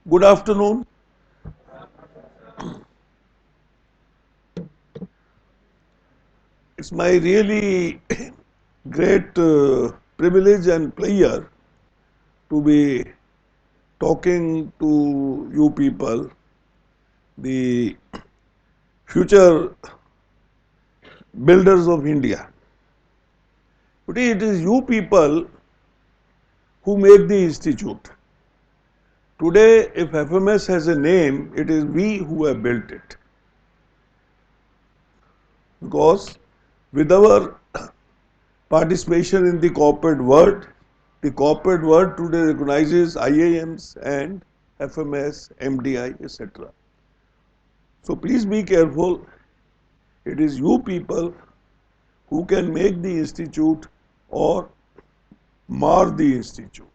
Good afternoon. It's my really great privilege and pleasure to be talking to you people, the future builders of India. Today it is you people who make the institute. Today, if FMS has a name, it is we who have built it. Because with our participation in the corporate world today recognizes IIMs and FMS, MDI, etc. So please be careful. It is you people who can make the institute or mar the institute.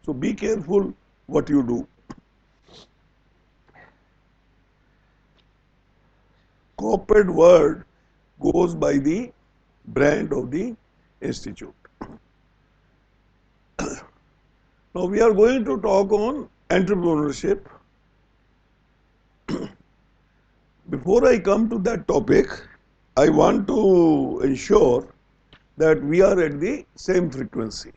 So be careful what you do. Corporate world goes by the brand of the institute. Now we are going to talk on entrepreneurship. Before I come to that topic, I want to ensure that we are at the same frequency.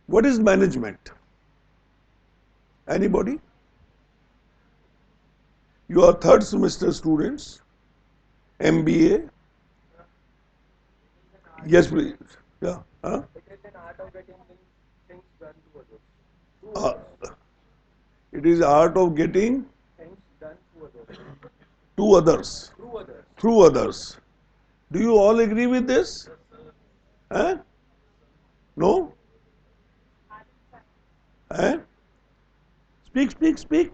What is management? Anybody? You are third semester students, MBA. Yes, please. Yeah. Huh? It is an art of getting things done to others. Uh, it is art of getting Things done to others. to others, Through others. through others. Do you all agree with this? Huh? No? Huh? Speak, speak, speak.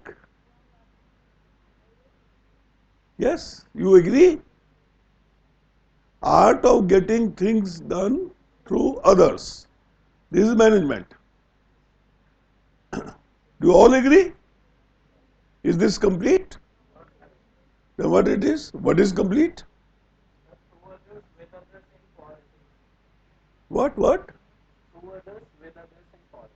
Yes, you agree? Art of getting things done through others. This is management. Do you all agree? Is this complete? Then what it is? What is complete? Through others, with others, and for others. What? What? Through others, with others, and for others.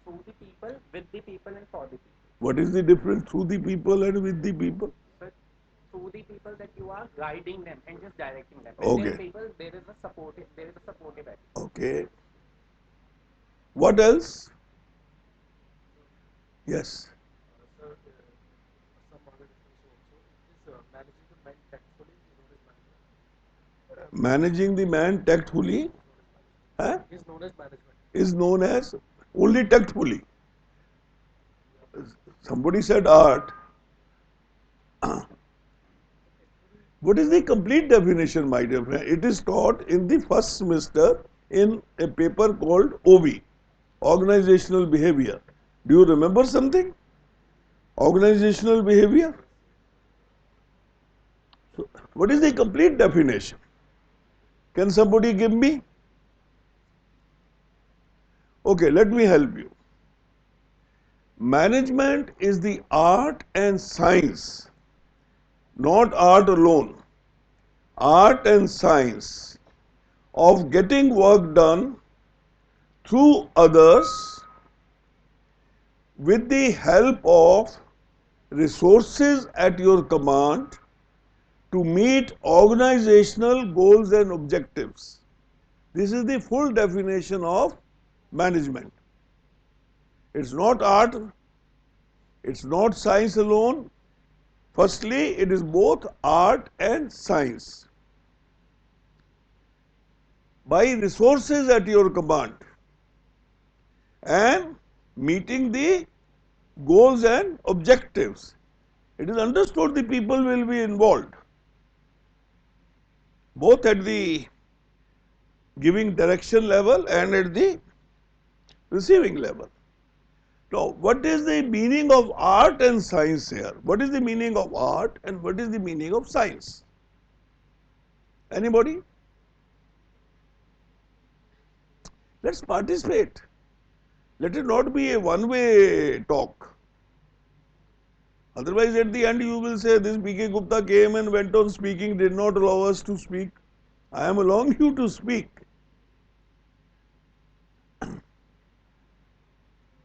Through the people, with the people, and for the people. What is the difference through the people and with the people? But through the people that you are guiding them and just directing them. With Okay. them people, there is a supportive attitude. Okay. What else? Yes. Sir, some other definition also is managing the mind tactfully is known as management. Managing the man tactfully huh, Is known as management. is known as only tactfully. Somebody said art. What is the complete definition, my dear friend? It is taught in the first semester in a paper called OB, Organizational Behavior. Do you remember something? Organizational behavior? So, what is the complete definition? Can somebody give me? Okay, let me help you. Management is the art and science, not art alone. Art and science of getting work done through others with the help of resources at your command to meet organizational goals and objectives. This is the full definition of management. It's not art, it's not science alone. Firstly, it is both art and science. By resources at your command and meeting the goals and objectives. It is understood the people will be involved, both at the giving direction level and at the receiving level. Now, what is the meaning of art and science here? What is the meaning of art and what is the meaning of science? Anybody? Let's participate. Let it not be a one-way talk. Otherwise, at the end, you will say, this P.K. Gupta came and went on speaking, did not allow us to speak. I am allowing you to speak.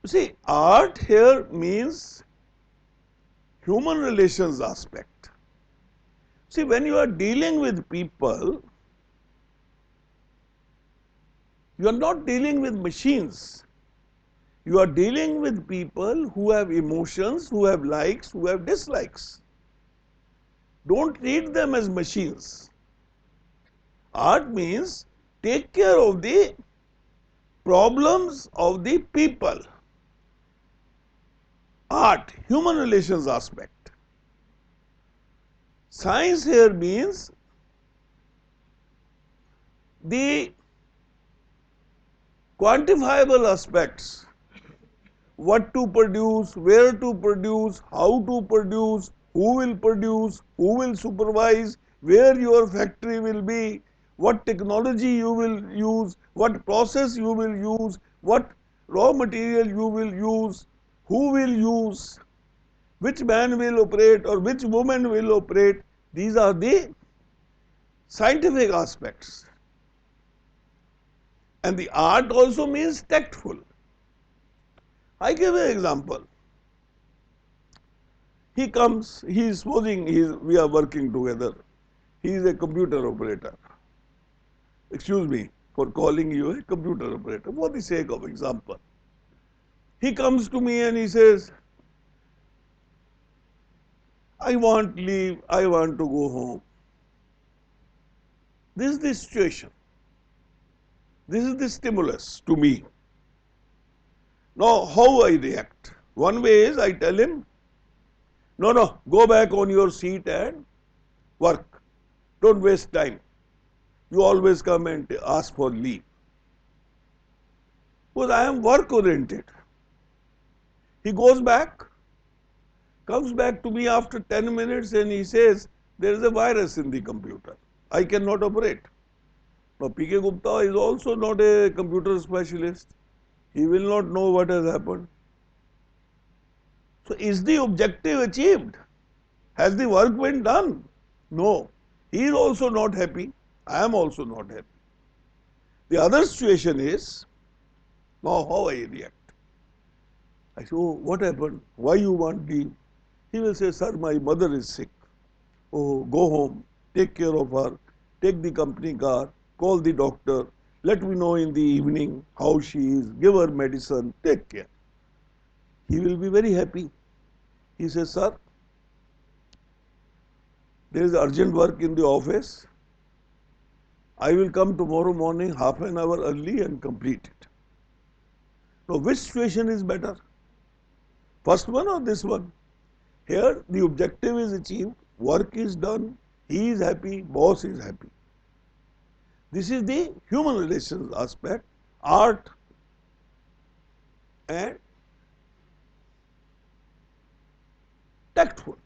See, art here means human relations aspect. See, when you are dealing with people, you are not dealing with machines. You are dealing with people who have emotions, who have likes, who have dislikes. Don't treat them as machines. Art means take care of the problems of the people. Art, human relations aspect. Science here means the quantifiable aspects. What to produce, where to produce, how to produce, who will supervise, where your factory will be, what technology you will use, what process you will use, what raw material you will use, who will use, which man will operate or which woman will operate. These are the scientific aspects. And the art also means tactful. I give an example. He comes, he is supposing we are working together. He is a computer operator. Excuse me for calling you a computer operator for the sake of example. He comes to me and he says, I want leave, I want to go home. This is the situation. This is the stimulus to me. Now, how I react? One way is I tell him, no, go back on your seat and work. Don't waste time. You always come and ask for leave. Because I am work oriented. He goes back, comes back to me after 10 minutes and he says, there is a virus in the computer. I cannot operate. Now, P.K. Gupta is also not a computer specialist. He will not know what has happened. So, is the objective achieved? Has the work been done? No. He is also not happy. I am also not happy. The other situation is, now how I react. I say, oh, what happened? Why you want leave? He will say, sir, my mother is sick. Oh, go home, take care of her, take the company car, call the doctor, let me know in the evening how she is, give her medicine, take care. He will be very happy. He says, sir, there is urgent work in the office. I will come tomorrow morning half an hour early and complete it. Now, which situation is better? First one or this one? Here, the objective is achieved, work is done, he is happy, boss is happy. This is the human relations aspect, art and tactful.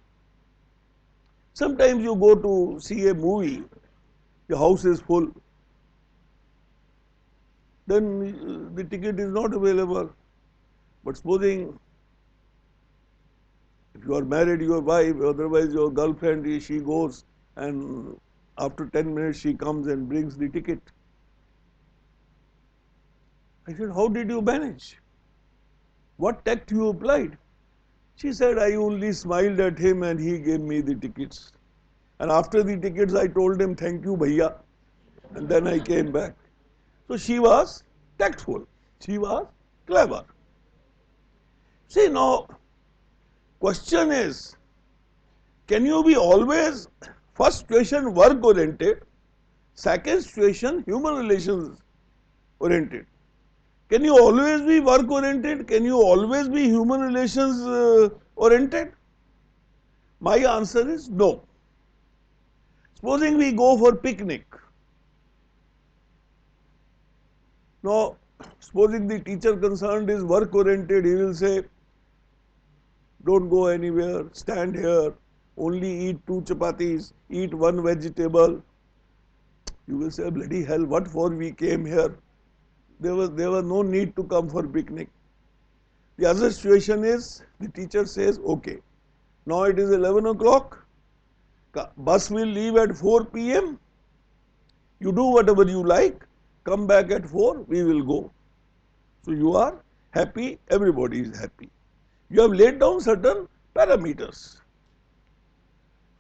Sometimes you go to see a movie, the house is full, then the ticket is not available. But supposing if you are married, your wife, otherwise your girlfriend, she goes and after 10 minutes she comes and brings the ticket. I said, how did you manage? What tact you applied? She said, I only smiled at him and he gave me the tickets. And after the tickets, I told him, thank you, bhaiya. And then I came back. So she was tactful. She was clever. See, now, question is, can you be always, first situation work oriented, second situation human relations oriented? Can you always be work oriented? Can you always be human relations oriented? My answer is no. Supposing we go for picnic. Now, supposing the teacher concerned is work oriented, he will say, don't go anywhere, stand here, only eat 2 chapatis, eat 1 vegetable. You will say, bloody hell, what for we came here? There was no need to come for picnic. The other situation is, the teacher says, okay, now it is 11 o'clock, bus will leave at 4 p.m. You do whatever you like, come back at 4, we will go. So you are happy, everybody is happy. You have laid down certain parameters.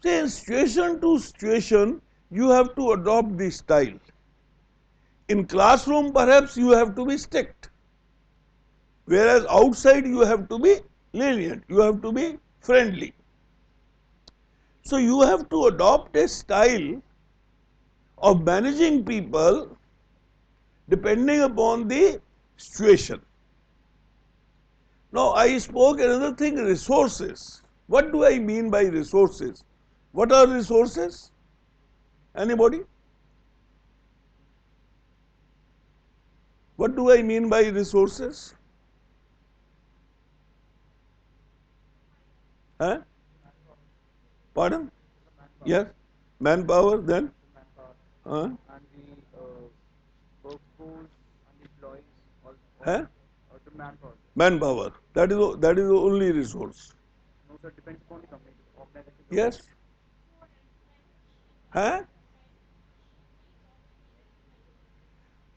Say in situation to situation, you have to adopt the style. In classroom, perhaps you have to be strict, whereas outside you have to be lenient, you have to be friendly. So you have to adopt a style of managing people depending upon the situation. Now I spoke another thing, resources. What do I mean by resources? What are resources? Anybody? What do I mean by resources? Huh? Pardon? Yes. Manpower, then? manpower, Huh? and the workforce and employees, all Huh? the manpower. Manpower. That is the only resource. No, sir, depends upon the company, organization. Yes. Huh?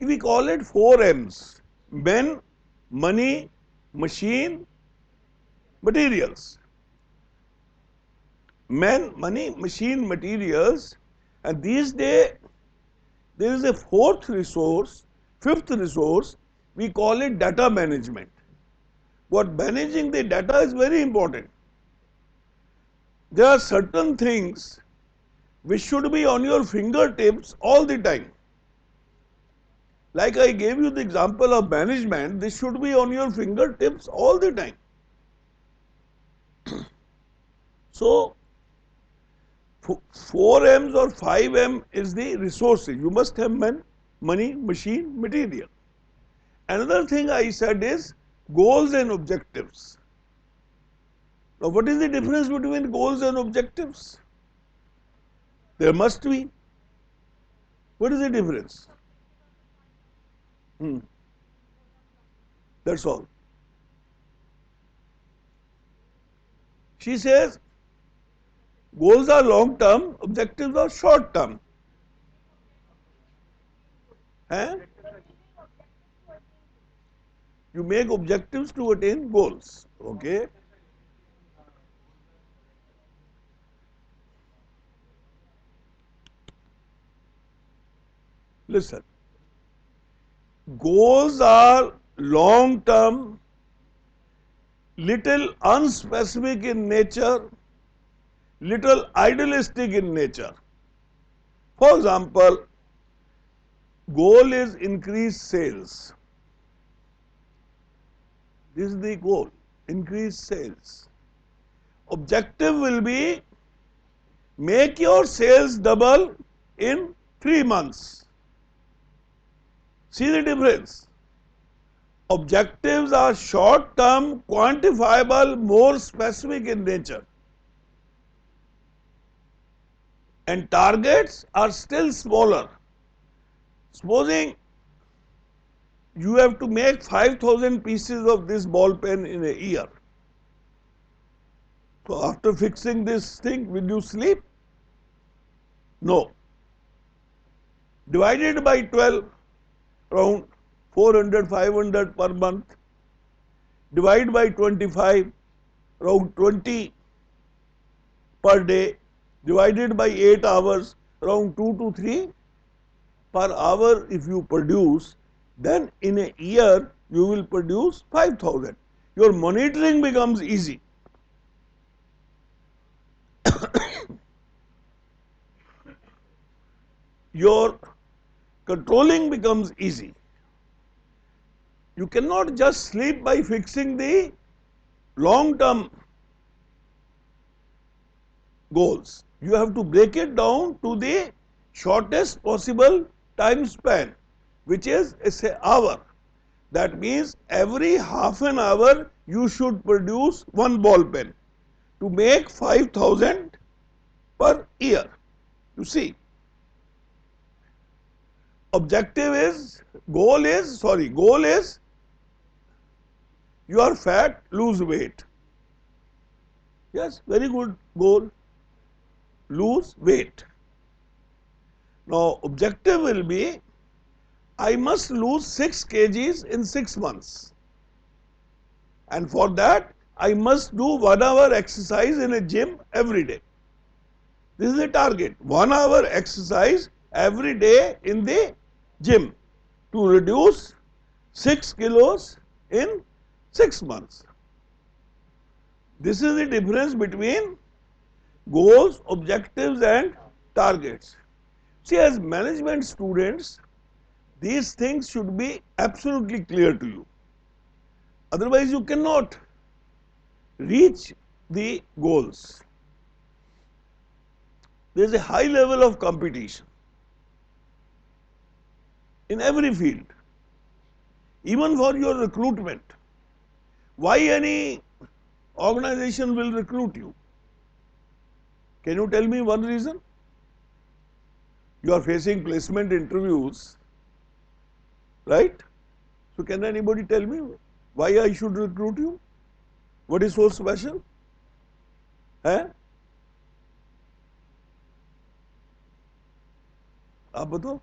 We call it 4 M's. Men, money, machine, materials. Men, money, machine, materials. And these days, there is a fourth resource, fifth resource, we call it data management. What managing the data is very important. There are certain things which should be on your fingertips all the time. Like I gave you the example of management, this should be on your fingertips all the time. So, 4 M's or 5 M is the resources. You must have men, money, machine, material. Another thing I said is goals and objectives. Now, what is the difference between goals and objectives? There must be. What is the difference? That's all. She says goals are long term, objectives are short term. Eh? You make objectives to attain goals. Okay. Listen. Goals are long term, little unspecific in nature, little idealistic in nature. For example, goal is increase sales. This is the goal, increase sales. Objective will be make your sales double in 3 months. See the difference? Objectives are short term, quantifiable, more specific in nature. And targets are still smaller. Supposing you have to make 5,000 pieces of this ball pen in a year. So after fixing this thing, will you sleep? No. Divided by 12, around 400, 500 per month. Divide by 25, around 20 per day. Divided by 8 hours, around 2 to 3 per hour if you produce, then in a year you will produce 5,000. Your monitoring becomes easy. Your controlling becomes easy. You cannot just sleep by fixing the long term goals. You have to break it down to the shortest possible time span, which is say hour. That means every half an hour you should produce one ball pen to make 5,000 per year. You see, goal is you are fat, lose weight. Yes, very good goal. Lose weight. Now, objective will be I must lose 6 kgs in 6 months. And for that, I must do 1 hour exercise in a gym every day. This is the target. 1 hour exercise every day in the gym to reduce 6 kilos in 6 months. This is the difference between goals, objectives and targets. See, as management students, these things should be absolutely clear to you. Otherwise, you cannot reach the goals. There is a high level of competition in every field, even for your recruitment. Why any organization will recruit you? Can you tell me one reason? You are facing placement interviews, right? So can anybody tell me why I should recruit you? What is so special? है? आप बताओ.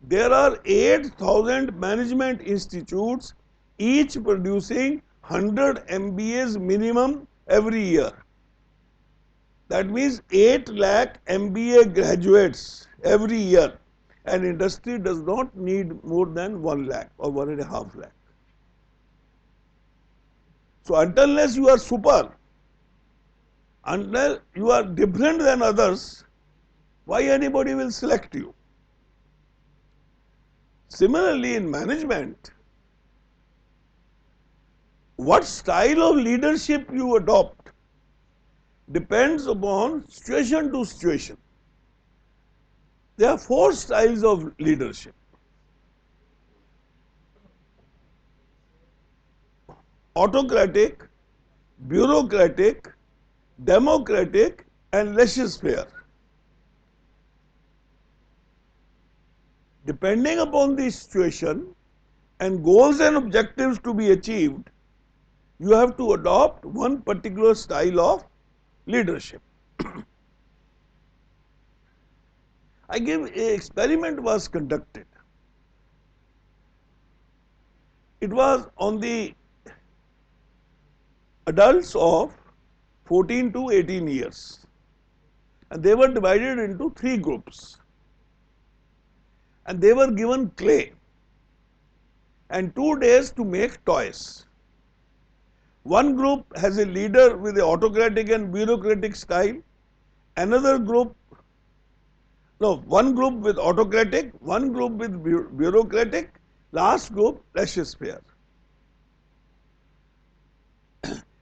There are 8,000 management institutes, each producing 100 MBAs minimum every year. That means 8 lakh MBA graduates every year. And industry does not need more than 1 lakh or 1.5 lakh. So unless you are super, unless you are different than others, why anybody will select you? Similarly, in management, what style of leadership you adopt depends upon situation to situation. There are 4 styles of leadership. Autocratic, bureaucratic, democratic and laissez-faire. Depending upon the situation and goals and objectives to be achieved, you have to adopt one particular style of leadership. I give an experiment was conducted. It was on the adults of 14 to 18 years, and they were divided into 3 groups, and they were given clay and 2 days to make toys. One group has a leader with the autocratic and bureaucratic style, another group, one group with autocratic, one group with bureaucratic, last group laissez-faire.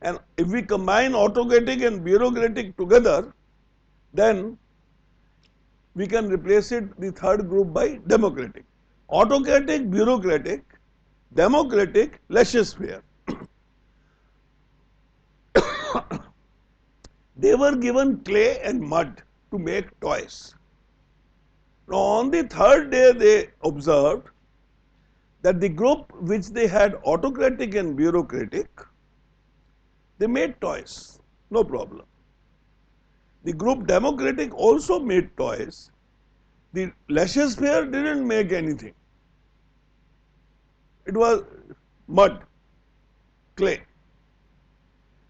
And if we combine autocratic and bureaucratic together, then we can replace it, the third group, by democratic. Autocratic, bureaucratic, democratic, laissez-faire. They were given clay and mud to make toys. Now, on the third day, they observed that the group which they had autocratic and bureaucratic, they made toys, no problem. The group democratic also made toys. The laissez-faire didn't make anything. It was mud, clay.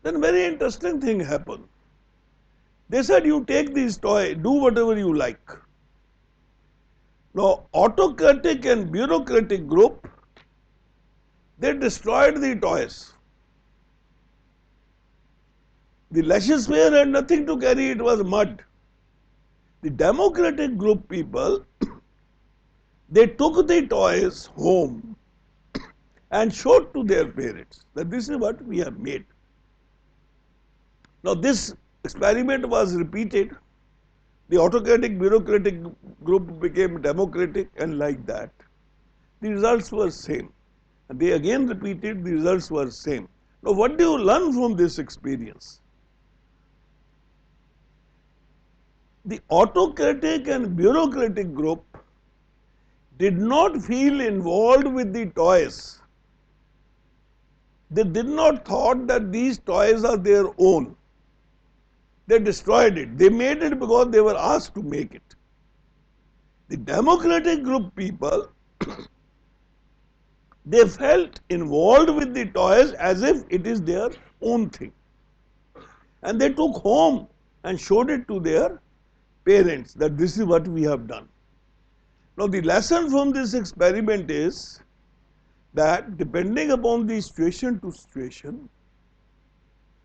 Then very interesting thing happened. They said, you take these toys, do whatever you like. Now, autocratic and bureaucratic group, they destroyed the toys. The laissez-faire had nothing to carry, it was mud. The democratic group people, they took the toys home and showed to their parents that this is what we have made. Now, this experiment was repeated. The autocratic bureaucratic group became democratic, and like that. The results were same. And they again repeated, the results were same. Now, what do you learn from this experience? The autocratic and bureaucratic group did not feel involved with the toys. They did not thought that these toys are their own. They destroyed it. They made it because they were asked to make it. The democratic group people, They felt involved with the toys as if it is their own thing. And they took home and showed it to their parents that this is what we have done. Now, the lesson from this experiment is that depending upon the situation to situation,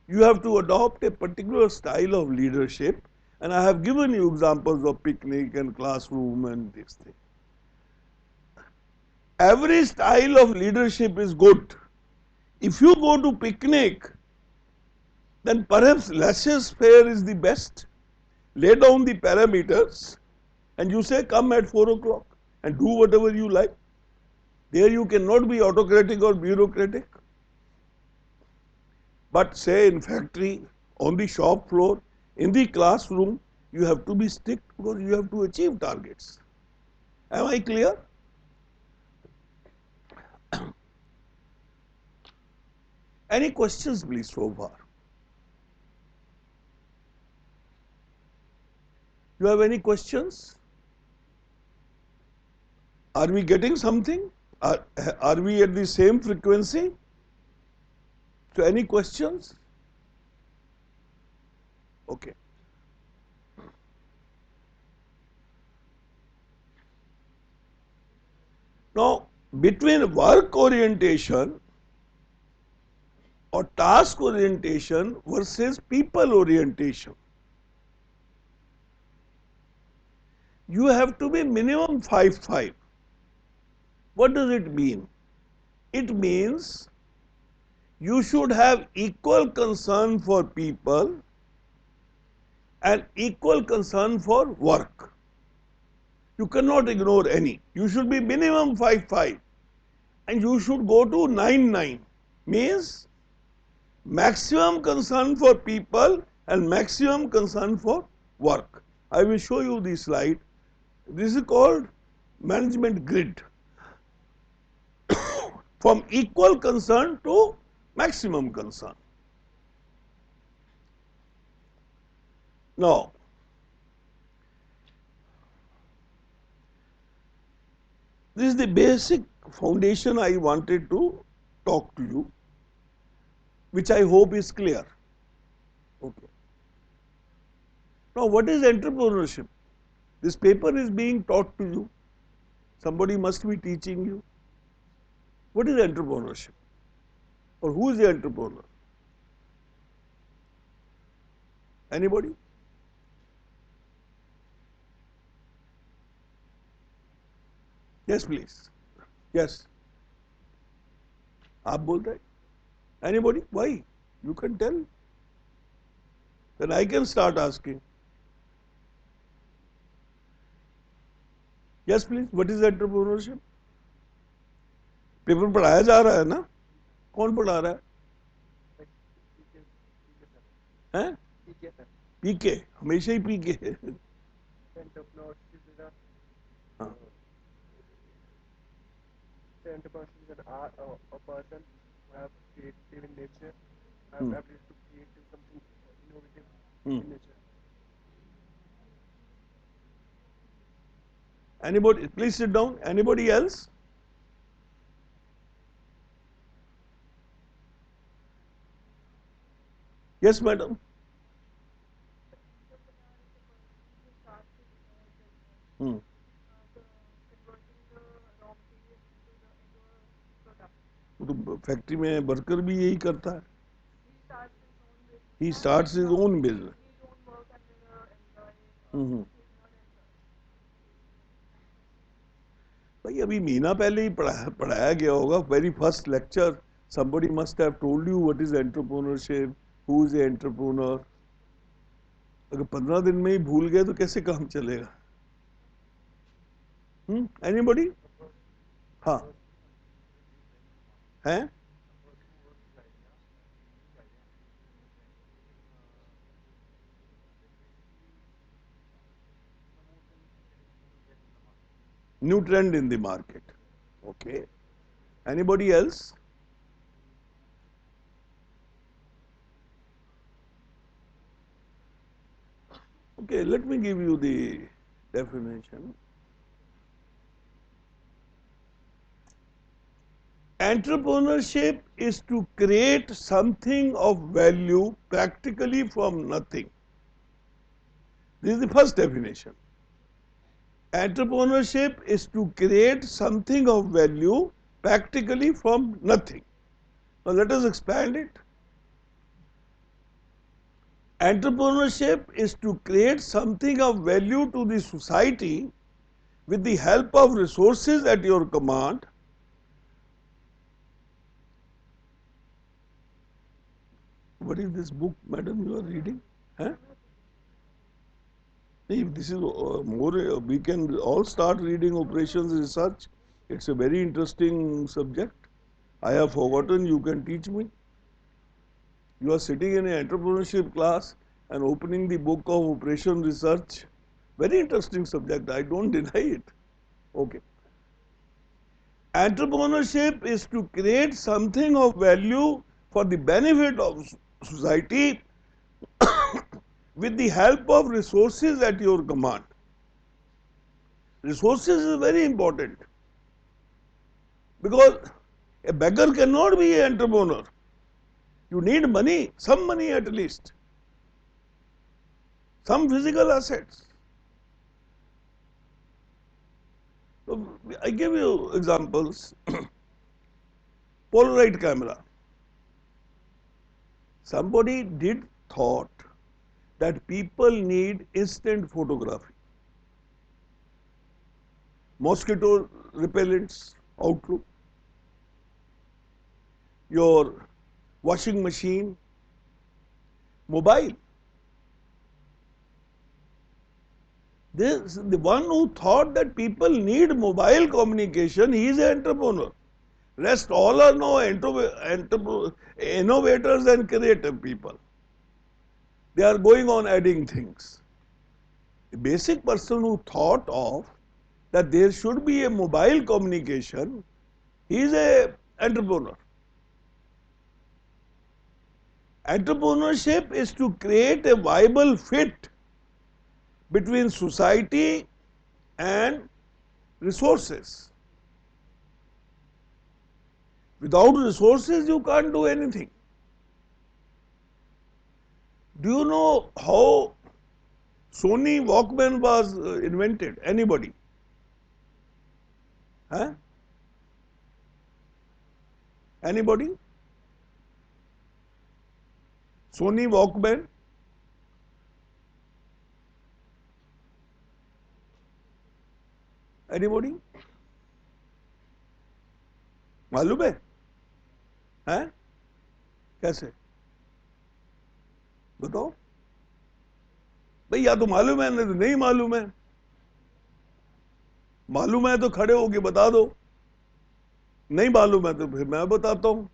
you have to adopt a particular style of leadership. And I have given you examples of picnic and classroom and this thing. Every style of leadership is good. If you go to picnic, then perhaps laissez-faire is the best. Lay down the parameters and you say come at 4 o'clock and do whatever you like. There you cannot be autocratic or bureaucratic. But say in factory, on the shop floor, in the classroom, you have to be strict because you have to achieve targets. Am I clear? Any questions please so far? You have any questions? Are we getting something? Are we at the same frequency? So any questions? Okay. Now, between work orientation or task orientation versus people orientation, you have to be minimum 5-5. What does it mean? It means you should have equal concern for people and equal concern for work. You cannot ignore any. You should be minimum 5-5 and you should go to 9-9. Means maximum concern for people and maximum concern for work. I will show you the slide. This is called management grid. From equal concern to maximum concern. Now, this is the basic foundation I wanted to talk to you, which I hope is clear. Okay. Now, what is entrepreneurship? This paper is being taught to you. Somebody must be teaching you. What is entrepreneurship? Or who is the entrepreneur? Anybody? Yes, please. Yes. आप बोल रहे? Anybody? Why? You can tell. Then I can start asking. Yes, please. What is entrepreneurship? Paper पढ़ाया जा रहा है ना? कौन पढ़ा रहा है? हैं? पीके, हमेशा ही पीके है। हाँ। Entrepreneurship is a person who have creative in nature, have ability to create something innovative in nature. Anybody? Please sit down. Anybody else? Yes, madam. तो फैक्ट्री में वर्कर भी यही करता है. He starts his own business. भाई अभी महीना पहले ही पढ़ाया गया होगा. Very first lecture somebody must have told you what is entrepreneurship, who is the entrepreneur. अगर 15 दिन में ही भूल गए तो कैसे काम चलेगा? Anybody? हाँ हैं? New trend in the market. Okay. Anybody else? Okay, let me give you the definition. Entrepreneurship is to create something of value practically from nothing. This is the first definition. Entrepreneurship is to create something of value practically from nothing. Now let us expand it. Entrepreneurship is to create something of value to the society with the help of resources at your command. What is this book, madam, you are reading? Huh? If this is more, we can all start reading operations research. It's a very interesting subject. I have forgotten, you can teach me. You are sitting in an entrepreneurship class and opening the book of operation research. Very interesting subject, I don't deny it. Okay. Entrepreneurship is to create something of value for the benefit of society with the help of resources at your command. Resources is very important because a beggar cannot be an entrepreneur. You need money, some money at least, some physical assets. So I give you examples. Polaroid camera. Somebody did thought that people need instant photography. Mosquito repellents, outlook, your washing machine, mobile. The one who thought that people need mobile communication, he is an entrepreneur. Rest all are now innovators and creative people. They are going on adding things. The basic person who thought of that there should be a mobile communication, he is an entrepreneur. Entrepreneurship is to create a viable fit between society and resources. Without resources, you can't do anything. Do you know how Sony Walkman was invented? Anybody? Huh? Anybody? Sony Walkman? Anybody? मालूम है? हैं? कैसे? बताओ। भाई या तो मालूम है नहीं तो नहीं मालूम है। मालूम है तो खड़े होके बता दो, नहीं मालूम है तो फिर मैं बताता हूं।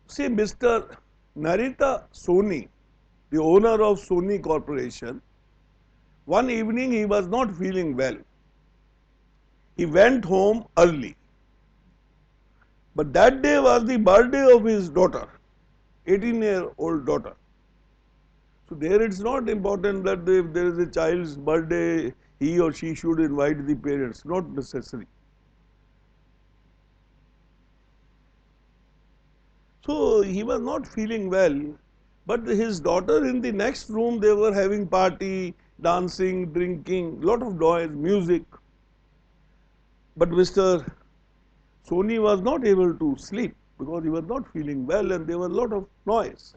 See, Mr. Narita Soni, the owner of Sony Corporation, one evening he was not feeling well. He went home early. But that day was the birthday of his daughter, 18-year-old daughter. So there it's not important that if there is a child's birthday, he or she should invite the parents, not necessary. So he was not feeling well, but his daughter in the next room, they were having party, dancing, drinking, lot of noise, music. But Mr. Soni was not able to sleep because he was not feeling well and there was a lot of noise.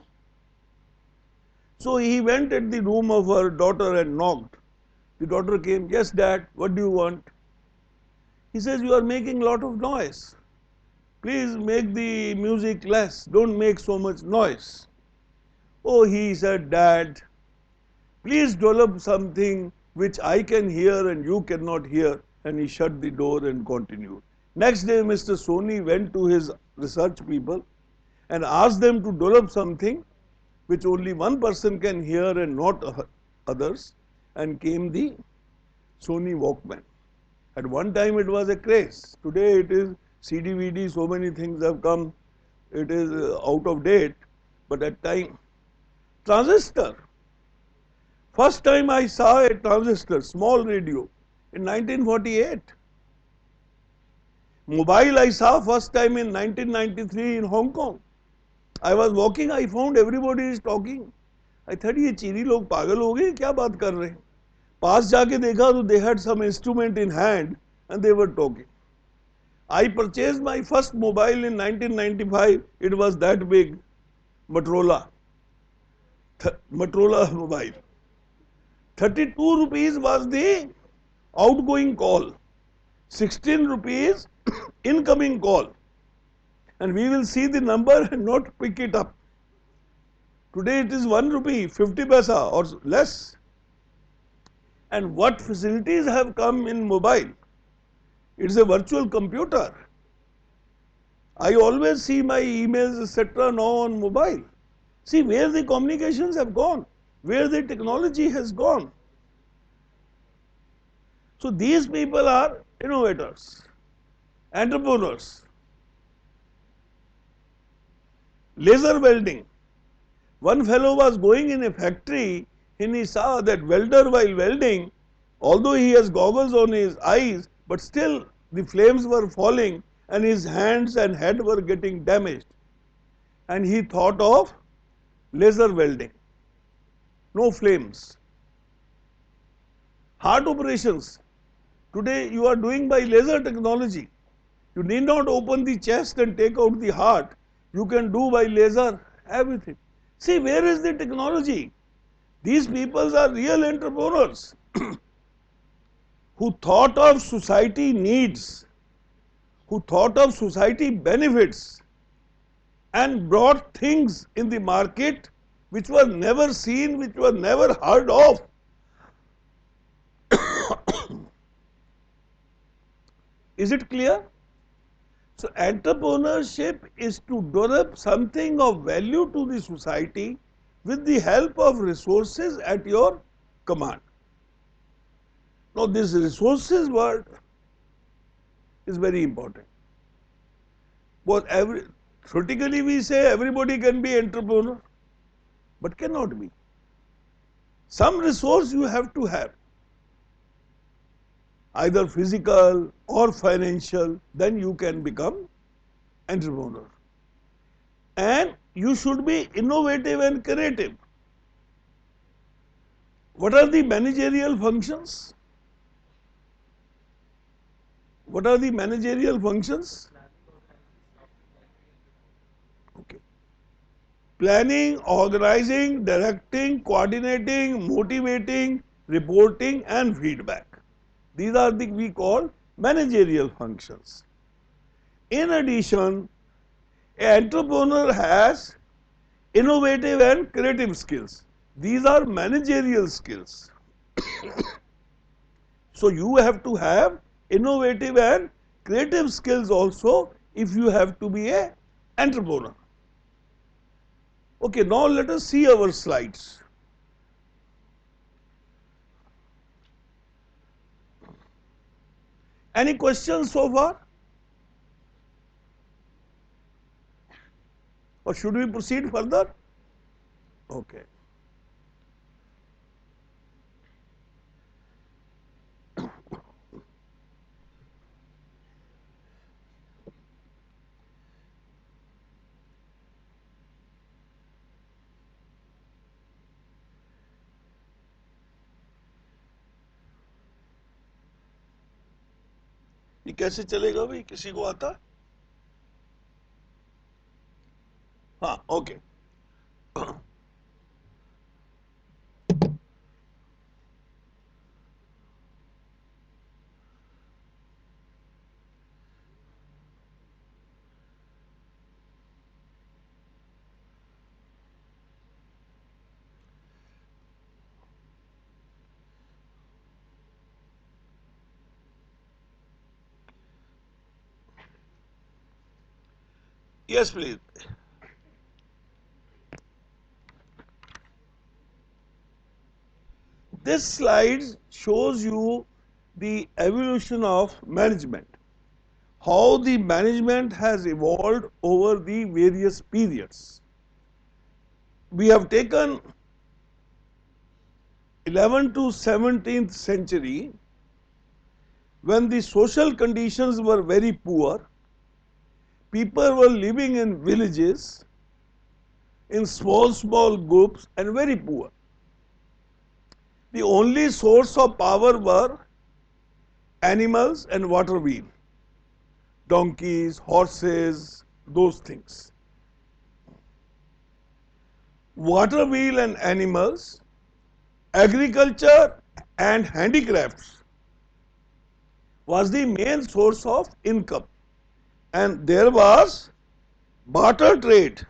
So he went at the room of her daughter and knocked. The daughter came, yes dad, what do you want? He says, you are making a lot of noise. Please make the music less, don't make so much noise. Oh, he said, dad, please develop something which I can hear and you cannot hear. And he shut the door and continued. Next day, Mr. Soni went to his research people and asked them to develop something which only one person can hear and not others, and came the Sony Walkman. At one time it was a craze. Today it is CD-VD, so many things have come, it is out of date, but at time, transistor. First time I saw a transistor, small radio, in 1948. Mobile I saw first time in 1993 in Hong Kong. I was walking, I found everybody is talking. I thought ये चीनी लोग पागल हो गए क्या बात कर रहे हैं. पास जाके देखा तो they had some instrument in hand and they were talking. I purchased my first mobile in 1995. It was that big, Motorola. Motorola mobile. 32 rupees was the outgoing call. 16 rupees incoming call. And we will see the number and not pick it up. Today it is 1 rupee, 50 paisa or less. And what facilities have come in mobile? It's a virtual computer. I always see my emails, etc. now on mobile. See where the communications have gone, where the technology has gone. So these people are innovators, entrepreneurs. Laser welding. One fellow was going in a factory and he saw that welder while welding, although he has goggles on his eyes, but still the flames were falling and his hands and head were getting damaged. And he thought of laser welding. No flames. Heart operations. Today you are doing by laser technology. You need not open the chest and take out the heart. You can do by laser everything. See where is the technology? These people are real entrepreneurs who thought of society needs, who thought of society benefits and brought things in the market which were never seen, which were never heard of. Is it clear? So entrepreneurship is to develop something of value to the society with the help of resources at your command. Now this resources word is very important. But theoretically we say everybody can be entrepreneur, but cannot be. Some resource you have to have, either physical or financial, then you can become entrepreneur. And you should be innovative and creative. What are the managerial functions? What are the managerial functions? Okay. Planning, organizing, directing, coordinating, motivating, reporting and feedback. These are the we call managerial functions. In addition, an entrepreneur has innovative and creative skills. These are managerial skills. So you have to have innovative and creative skills also if you have to be an entrepreneur. Okay, now let us see our slides. Any questions so far? Or should we proceed further? Okay. ये कैसे चलेगा भाई, किसी को आता? हाँ, okay. Yes, please. This slide shows you the evolution of management, how the management has evolved over the various periods. We have taken 11th to 17th century. when the social conditions were very poor, people were living in villages, in small groups and very poor. The only source of power were animals and water wheel, donkeys, horses, those things. Water wheel and animals, agriculture and handicrafts was the main source of income. And there was barter trade.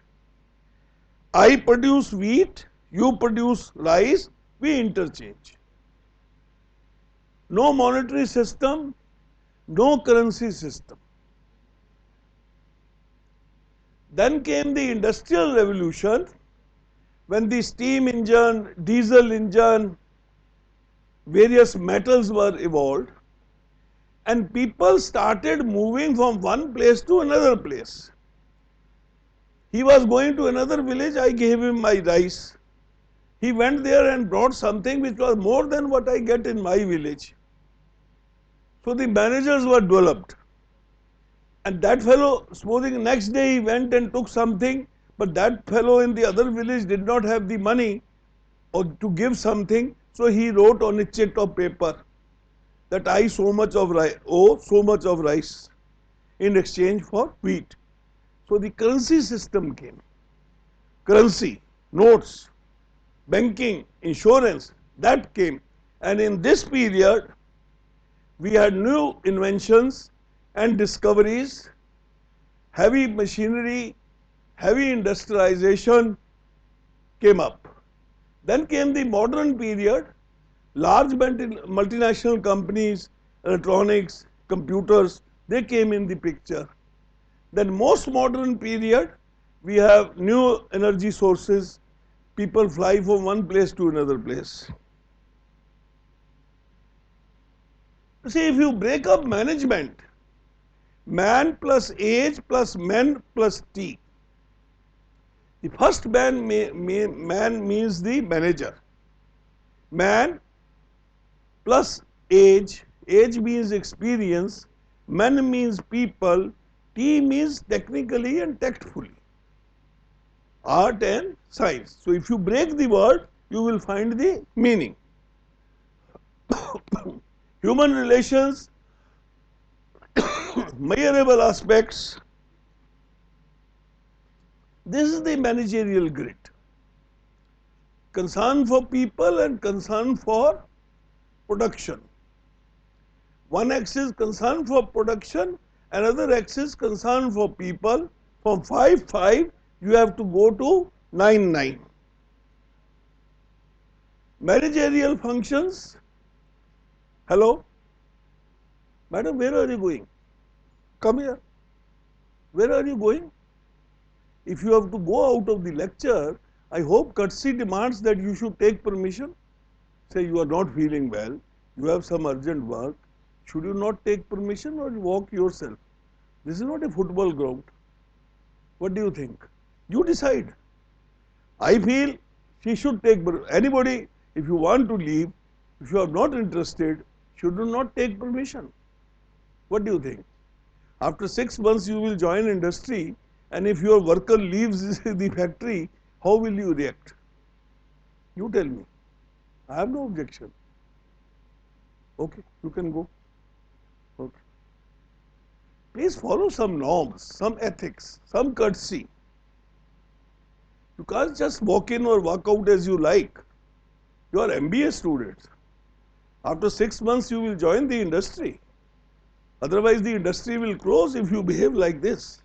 I produce wheat, you produce rice, we interchange. No monetary system, no currency system. Then came the Industrial Revolution, when the steam engine, diesel engine, various metals were evolved, and people started moving from one place to another place. He was going to another village, I gave him my rice. He went there and brought something which was more than what I get in my village. So the managers were developed. And that fellow, supposing next day he went and took something, but that fellow in the other village did not have the money or to give something, so he wrote on a chit of paper that I owe so much of rice in exchange for wheat. So the currency system came. Currency, notes, banking, insurance, that came. And in this period, we had new inventions and discoveries, heavy machinery, heavy industrialization came up. Then came the modern period, large multinational companies, electronics, computers, they came in the picture. Then most modern period, we have new energy sources, people fly from one place to another place. See, if you break up management, man plus age plus men plus T. The first man means the manager. Man plus age, age means experience, men means people, T means technically and tactfully. Art and science. So if you break the word, you will find the meaning. Human relations, measurable aspects. This is the managerial grid. Concern for people and concern for production. One axis concern for production, another axis concern for people. From 5 you have to go to 9. Managerial functions. Hello? Madam, where are you going? Come here. Where are you going? If you have to go out of the lecture, I hope courtesy demands that you should take permission. Say you are not feeling well, you have some urgent work. Should you not take permission or walk yourself? This is not a football ground. What do you think? You decide. I feel she should take, anybody, if you want to leave, if you are not interested, should not take permission. What do you think? After 6 months you will join industry, and if your worker leaves the factory, how will you react? You tell me. I have no objection. Okay, you can go. Okay. Please follow some norms, some ethics, some courtesy. You can't just walk in or walk out as you like. You are MBA students. After 6 months you will join the industry. Otherwise the industry will close if you behave like this.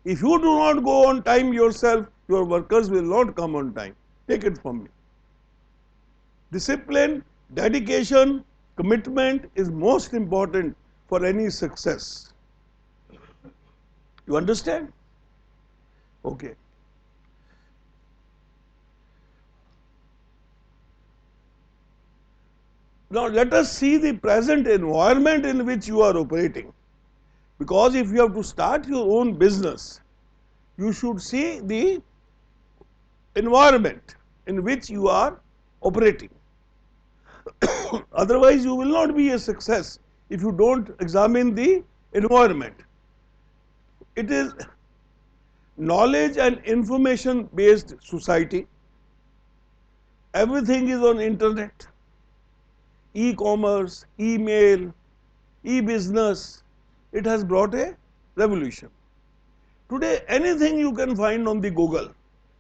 If you do not go on time yourself, your workers will not come on time. Take it from me. Discipline, dedication, commitment is most important for any success. You understand? Okay. Now let us see the present environment in which you are operating. Because if you have to start your own business, you should see the environment in which you are operating. Otherwise, you will not be a success if you don't examine the environment. It is knowledge and information based society. Everything is on internet, e-commerce, email, e-business. It has brought a revolution. Today, anything you can find on the Google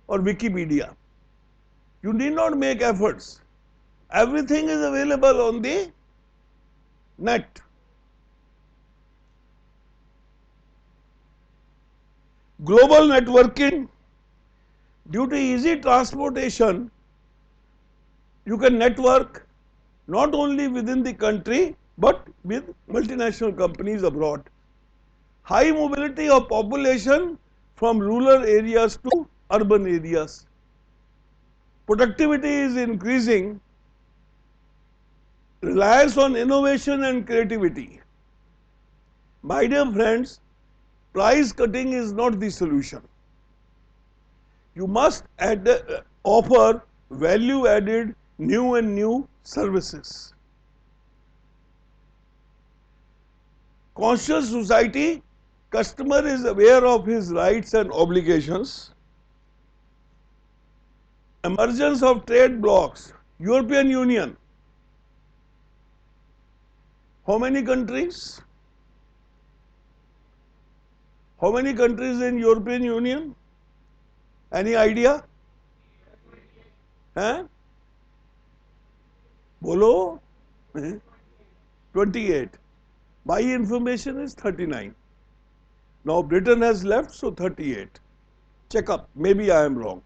or Wikipedia. You need not make efforts. Everything is available on the net. Global networking, due to easy transportation, you can network not only within the country but with multinational companies abroad. High mobility of population from rural areas to urban areas. Productivity is increasing. Reliance on innovation and creativity. My dear friends, price cutting is not the solution. You must offer value added new services. Conscious society, customer is aware of his rights and obligations. Emergence of trade blocs. European Union. How many countries? How many countries in European Union? Any idea? Huh? Bolo? 28. My information is 39. Now Britain has left, so 38. Check up. Maybe I am wrong.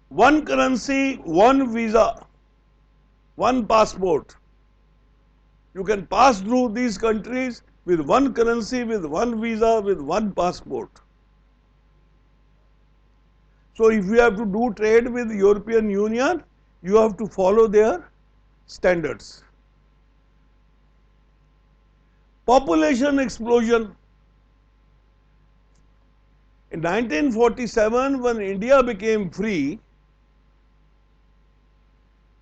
One currency, one visa, one passport. You can pass through these countries with one currency, with one visa, with one passport. So if you have to do trade with European Union, you have to follow their standards. Population explosion. In 1947, when India became free,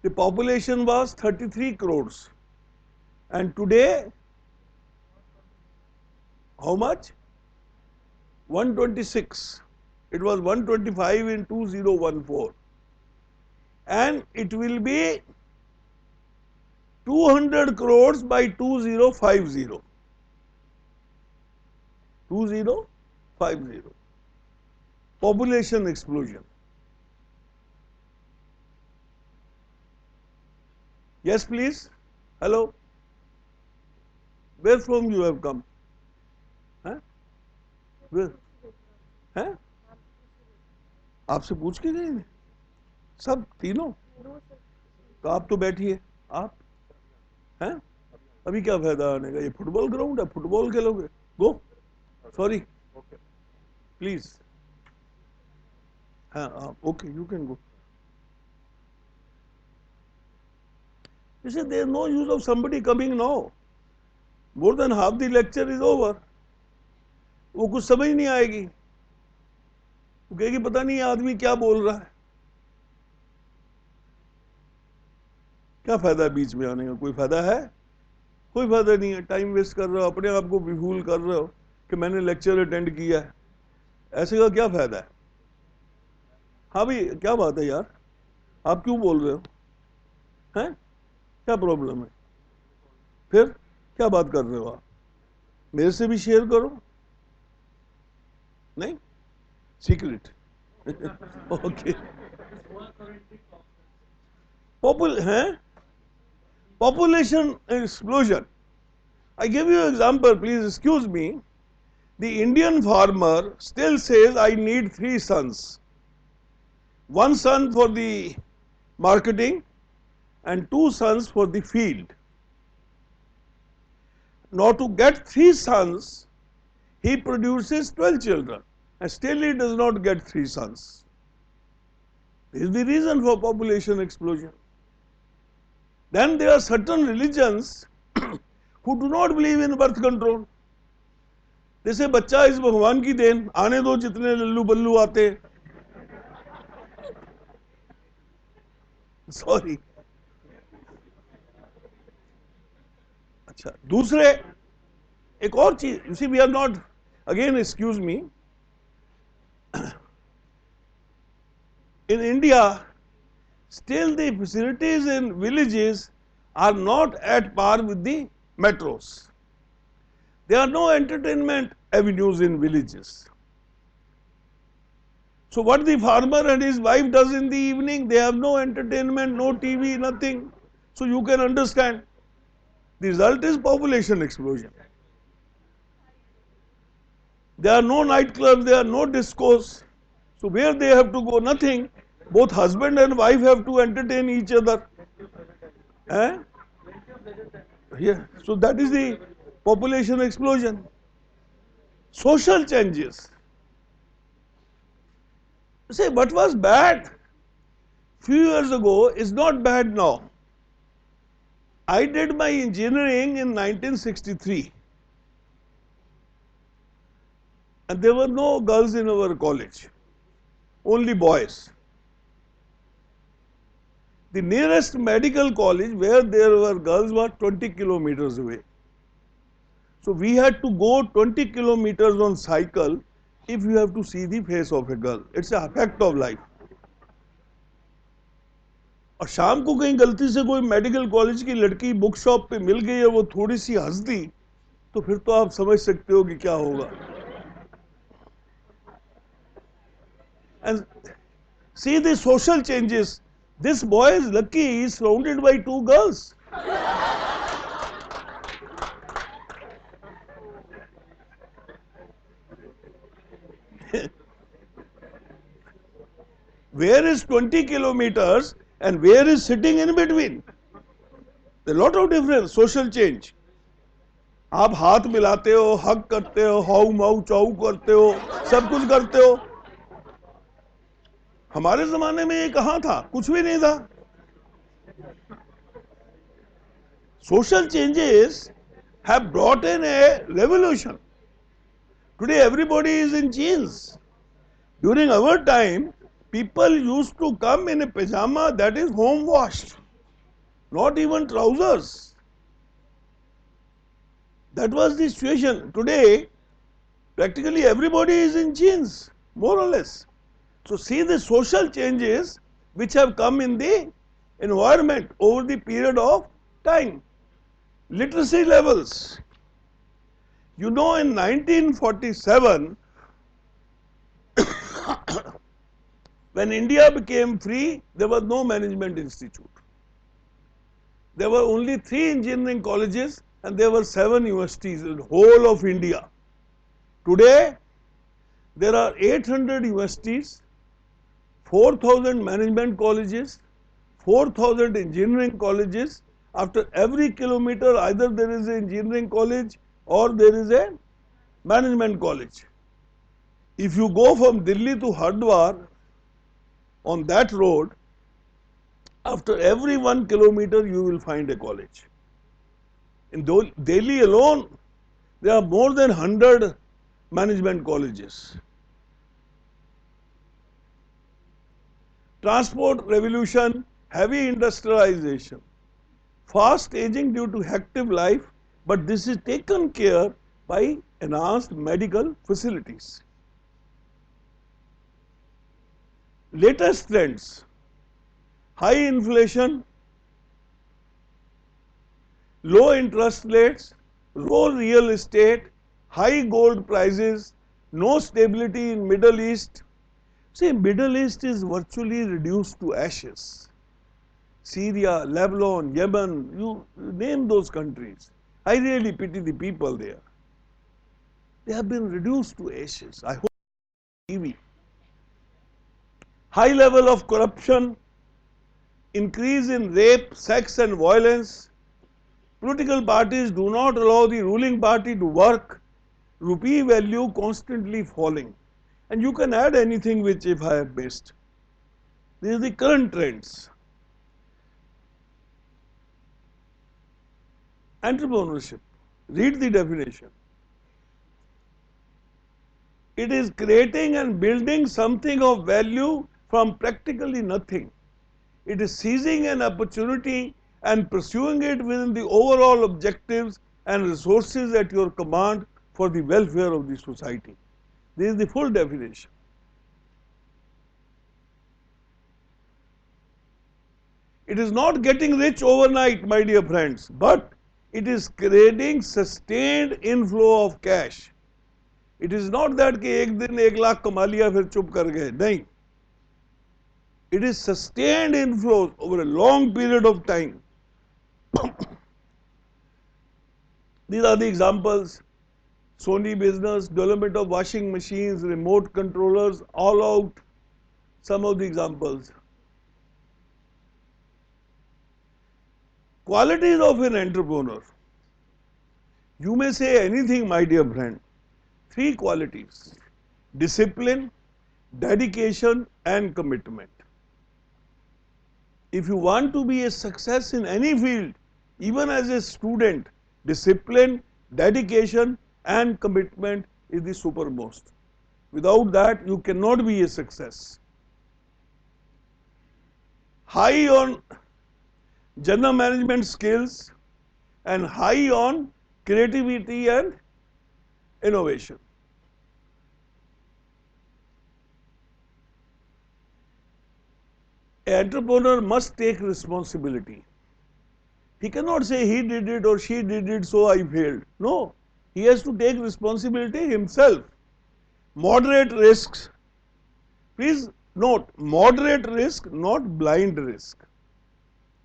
the population was 33 crores. And today, how much? 126. It was 125 in 2014. And it will be 200 crores by 2050. 2050. Population explosion. Yes, please. Hello. Where from you have come? Huh? Where? हैं? आपसे पूछ के गए हैं? सब तीनों? तो आप तो बैठिए. आप? हैं? अभी क्या फायदा आने का? ये फुटबॉल ग्राउंड है, फुटबॉल खेलोगे? गो. सॉरी. प्लीज. हाँ, okay, you can go. You say there is no use of somebody coming now. More than half the lecture is over. वो कुछ समझ नहीं आएगी. वो कहेगी पता नहीं आदमी क्या बोल रहा है. क्या फायदा है बीच में आने का? कोई फायदा है? कोई फायदा नहीं है. टाइम वेस्ट कर रहे हो, अपने आप को बेफूल कर रहे हो कि मैंने लेक्चर अटेंड किया है. ऐसे का क्या फायदा है? हाँ भाई, क्या बात है यार? आप क्यों बोल रहे हो? हैं? क्या प्रॉब्लम है? फिर क्या बात कर रहे हो आप? मेरे से भी शेयर करो. नहीं, secret. Okay. Population explosion. I give you an example, please excuse me. The Indian farmer still says, I need 3 sons. 1 son for the marketing and 2 sons for the field. Now to get 3 sons, he produces 12 children and still he does not get 3 sons. This is the reason for population explosion. Then there are certain religions who do not believe in birth control. जैसे बच्चा इस भगवान की then, आने दो जितने लल्लू बल्लू आते. Sorry. अच्छा, दूसरे एक और चीज, you see we are not, again excuse me, in India, still the facilities in villages are not at par with the metros. There are no entertainment avenues in villages. So what the farmer and his wife does in the evening, they have no entertainment, no TV, nothing. So you can understand. The result is population explosion. There are no nightclubs, there are no discos. So where they have to go? Nothing. Both husband and wife have to entertain each other. Eh? Yeah. So that is the population explosion. Social changes. Say what was bad few years ago is not bad now. I did my engineering in 1963 and there were no girls in our college, only boys. The nearest medical college where there were girls was 20 kilometers away. So we had to go 20 kilometers on cycle if you have to see the face of a girl. It's a fact of life. और शाम को कहीं गलती से कोई medical college की लड़की book shop पे मिल गई और वो थोड़ी सी हंस दी तो फिर तो आप समझ सकते हो कि क्या होगा. And see the social changes. This boy is lucky, he is surrounded by two girls. Where is 20 kilometers and where is sitting in between? There is a lot of difference, social change. आप हाथ मिलाते हो, हक करते हो, how Maui चाउ करते हो, सब कुछ करते हो. हमारे जमाने में ये कहां था? कुछ भी नहीं था. Social changes have brought in a revolution. Today everybody is in jeans. During our time, people used to come in a pajama that is home washed, not even trousers. That was the situation. Today, practically everybody is in jeans, more or less. So see the social changes which have come in the environment over the period of time. Literacy levels. You know, in 1947, when India became free, there was no management institute. There were only 3 engineering colleges and there were 7 universities in the whole of India. Today, there are 800 universities, 4,000 management colleges, 4,000 engineering colleges. After every kilometer, either there is an engineering college or there is a management college. If you go from Delhi to Hardwar on that road, after every 1 kilometer you will find a college. In Delhi alone, there are more than 100 management colleges. Transport revolution, heavy industrialization, fast aging due to hectic life, but this is taken care by enhanced medical facilities. Latest trends, high inflation, low interest rates, low real estate, high gold prices, no stability in Middle East. See, Middle East is virtually reduced to ashes. Syria, Lebanon, Yemen, you name those countries. I really pity the people there. They have been reduced to ashes. I hope TV. High level of corruption, increase in rape, sex and violence. Political parties do not allow the ruling party to work. Rupee value constantly falling. And you can add anything which if I have missed. These are the current trends. Entrepreneurship. Read the definition. It is creating and building something of value from practically nothing. It is seizing an opportunity and pursuing it within the overall objectives and resources at your command for the welfare of the society. This is the full definition. It is not getting rich overnight, my dear friends, but it is creating sustained inflow of cash. It is not that कि एक दिन 1 लाख कमा लिया फिर चुप कर गए, नहीं. It is sustained inflow over a long period of time. These are the examples. Sony business, development of washing machines, remote controllers, all out. Some of the examples. Qualities of an entrepreneur. You may say anything, my dear friend. 3 qualities: discipline, dedication, and commitment. If you want to be a success in any field, even as a student, discipline, dedication, and commitment is the supermost. Without that, you cannot be a success. High on general management skills and high on creativity and innovation. An entrepreneur must take responsibility. He cannot say he did it or she did it, so I failed. No, he has to take responsibility himself. Moderate risks. Please note, moderate risk, not blind risk.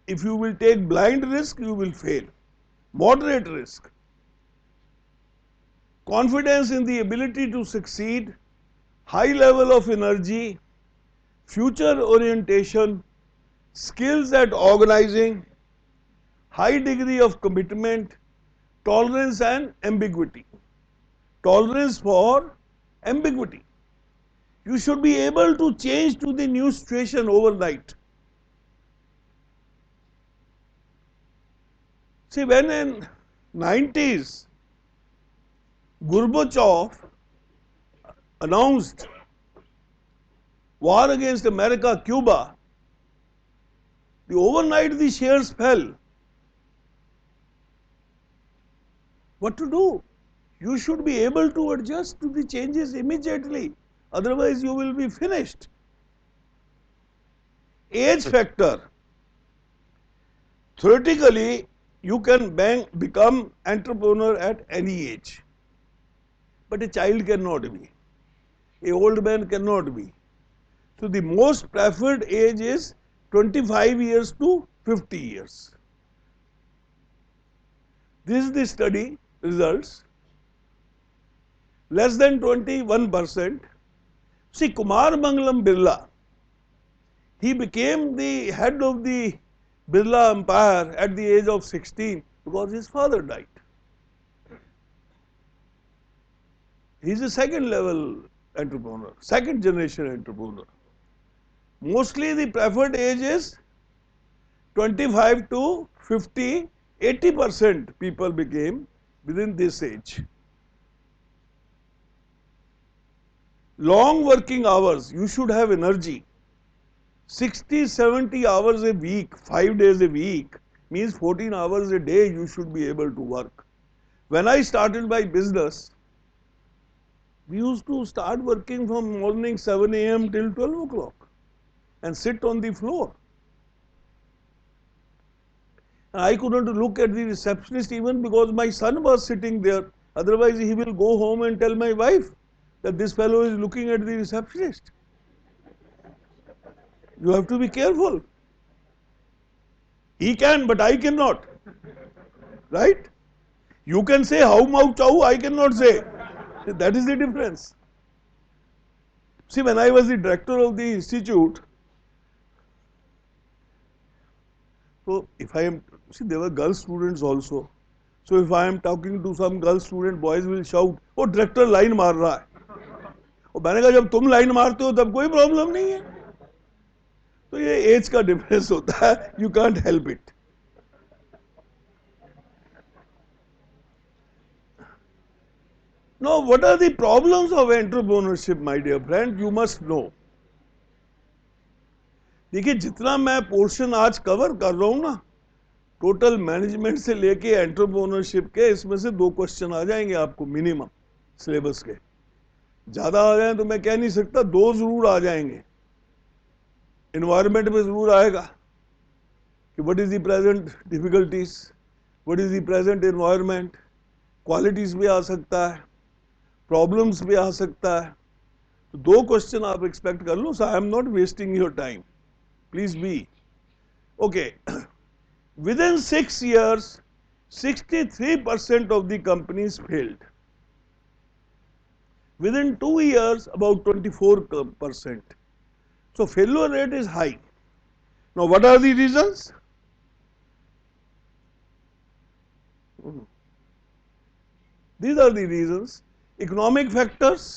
If you will take blind risk, you will fail. Moderate risk. Confidence in the ability to succeed, high level of energy, future orientation, skills at organizing, high degree of commitment, tolerance and ambiguity. Tolerance for ambiguity. You should be able to change to the new situation overnight. See, when in 90s, Gorbachev announced war against America, Cuba, overnight the shares fell. What to do? You should be able to adjust to the changes immediately. Otherwise, you will be finished. Age factor. Theoretically, you can become entrepreneur at any age. But a child cannot be. An old man cannot be. So the most preferred age is 25 years to 50 years. This is the study results. Less than 21%. See, Kumar Mangalam Birla, he became the head of the Birla empire at the age of 16 because his father died. He is a second level entrepreneur, second generation entrepreneur. Mostly the preferred age is 25 to 50, 80% people became within this age. Long working hours, you should have energy. 60, 70 hours a week, 5 days a week, means 14 hours a day you should be able to work. When I started my business, we used to start working from morning 7 a.m. till 12 o'clock and sit on the floor. And I couldn't look at the receptionist even because my son was sitting there. Otherwise, he will go home and tell my wife that this fellow is looking at the receptionist. You have to be careful. He can, but I cannot. Right? You can say how mau chau, I cannot say. That is the difference. See, when I was the director of the institute, so if I am, see, there were girl students also. So if I am talking to some girl student, boys will shout, "Oh, director line मार रहा है." और मैंने कहा जब तुम line मारते हो तब कोई प्रॉब्लम नहीं है. तो ये एज का डिफरेंस होता है. You can't help it. Now, what are the problems of entrepreneurship, my dear friend? You must know. देखिए जितना मैं पोर्शन आज कवर कर रहा हूं ना, टोटल मैनेजमेंट से लेके एंटरप्रेन्योरशिप के इसमें से 2 क्वेश्चन आ जाएंगे आपको मिनिमम सिलेबस के। ज्यादा आ जाए तो मैं कह नहीं सकता, 2 जरूर आ जाएंगे। एनवायरमेंट में जरूर आएगा कि what is the present difficulties, what is the present environment, qualities भी आ सकता है, प्रॉब्लम्स भी आ सकता है। तो 2 क्वेश्चन आप एक्सपेक्ट कर लो। So I am not wasting your time, please be okay. Within 6 years, 63% of the companies failed. Within 2 years, about 24%. So failure rate is high. Now, what are the reasons? These are the reasons. Economic factors,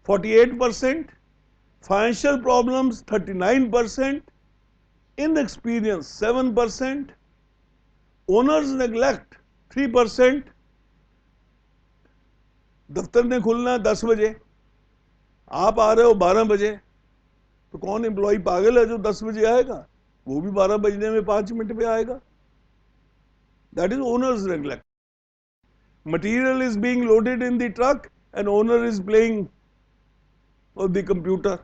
48%. Financial problems, 39%. Inexperience, 7%. Owners neglect, 3%. दफ्तर ने खुलना है 10 बजे, आप आ रहे हो 12 बजे, तो कौन एम्प्लॉय पागल है जो 10 बजे आएगा? वो भी 12 बजने में 5 मिनट पे आएगा। That is owners neglect. Material is being loaded in the truck and owner is playing on the computer,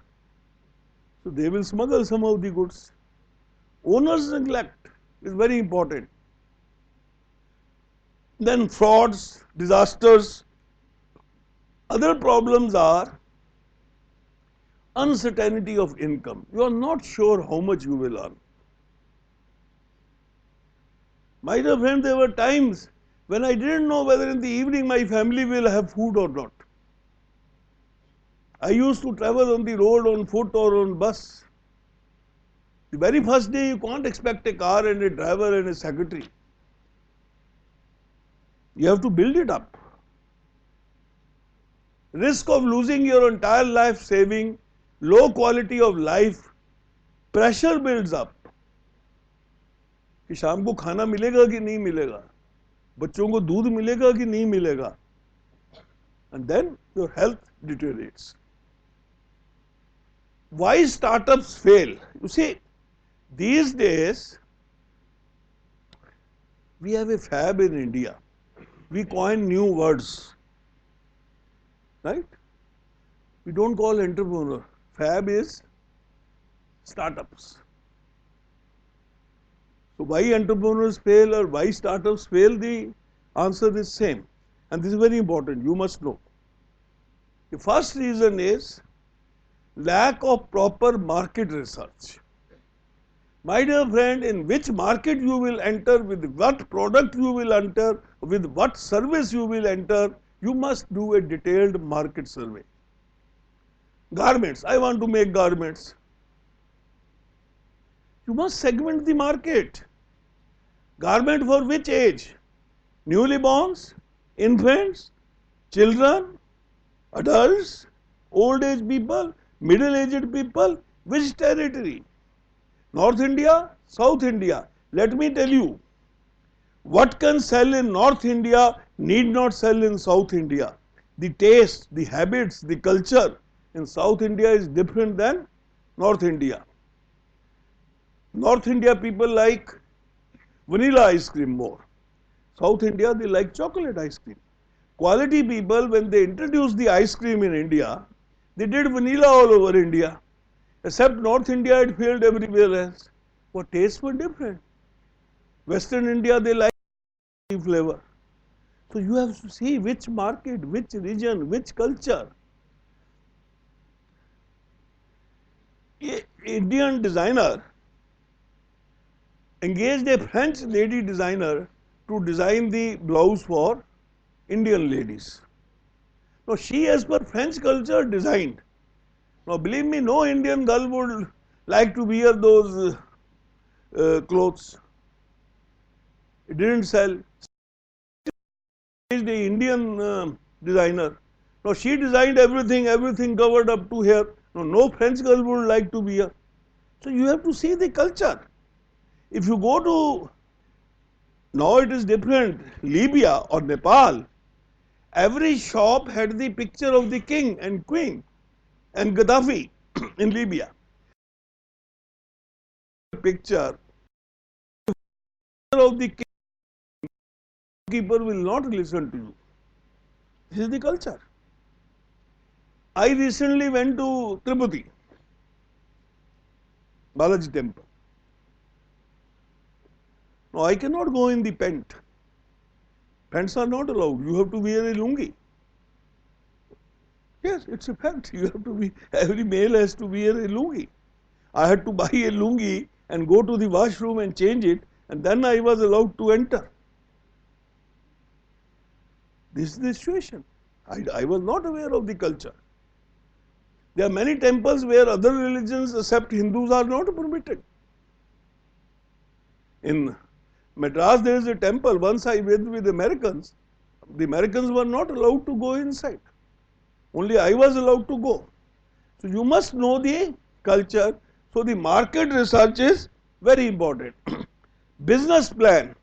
so they will smuggle some of the goods. Owners neglect is very important. Then frauds, disasters. Other problems are uncertainty of income. You are not sure how much you will earn. My dear friend, there were times when I didn't know whether in the evening my family will have food or not. I used to travel on the road on foot or on bus. The very first day you can't expect a car and a driver and a secretary. You have to build it up. Risk of losing your entire life saving, low quality of life, pressure builds up. कि शाम को खाना मिलेगा कि नहीं मिलेगा, बच्चों को दूध मिलेगा कि नहीं मिलेगा, and then your health deteriorates. Why startups fail? You see, these days we have a fab in India. We coin new words, right? We don't call entrepreneur. Fab is startups. So why entrepreneurs fail or why startups fail? The answer is same. And this is very important. You must know. The first reason is lack of proper market research. My dear friend, in which market you will enter, with what product you will enter, with what service you will enter, you must do a detailed market survey. Garments, I want to make garments. You must segment the market. Garment for which age? Newly borns, infants, children, adults, old age people, middle aged people, which territory? North India, South India. Let me tell you, what can sell in North India need not sell in South India. The taste, the habits, the culture in South India is different than North India. North India people like vanilla ice cream more. South India, they like chocolate ice cream. Quality people, when they introduced the ice cream in India, they did vanilla all over India. Except North India, it failed everywhere else. What tastes were different. Western India, they like flavor. So you have to see which market, which region, which culture. Indian designer engaged a French lady designer to design the blouse for Indian ladies. Now she, as per French culture, designed. Now believe me, no Indian girl would like to wear those clothes. It didn't sell. She is the Indian designer. Now she designed everything, everything covered up to here. Now no French girl would like to wear. So you have to see the culture. If you go to, now it is different, Libya or Nepal, every shop had the picture of the king and queen and Gaddafi in Libya. Picture of the keeper will not listen to you. This is the culture. I recently went to Tirupati, Balaji temple. Now I cannot go in the pant. Pants are not allowed. You have to wear a lungi. Yes, it's a fact. You have to be, every male has to wear a lungi. I had to buy a lungi and go to the washroom and change it, and then I was allowed to enter. This is the situation. I was not aware of the culture. There are many temples where other religions except Hindus are not permitted. In Madras, there is a temple. Once I went with Americans. The Americans were not allowed to go inside. Only I was allowed to go. So you must know the culture. So the market research is very important. Business plan.